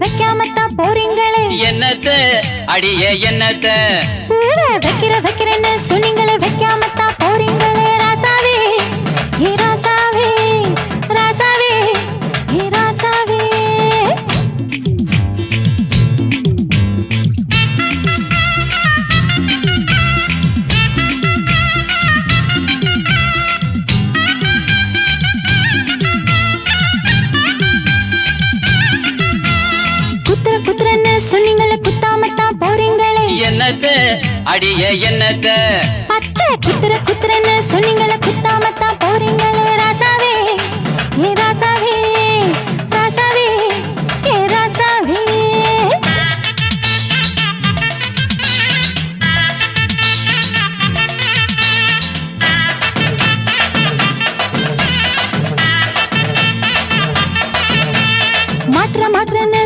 வைக்காமத்தான் போறீங்களே என்னத்த அடியே என்னத்த வைக்கிறேன்னு சொன்னீங்களே வைக்காமத்தான் போறீங்களே ராசாவே ஏ ராசாவே ராசாவே ஏ ராசாவே குத்துறன்னு சொன்னீங்களே குத்தாமத்தான் போறீங்களே என்னத்த அடியே என்னத்த பச்சை குத்துறன்னு சொன்னீங்களே குத்தாமத்தான் போறீங்களே ராசா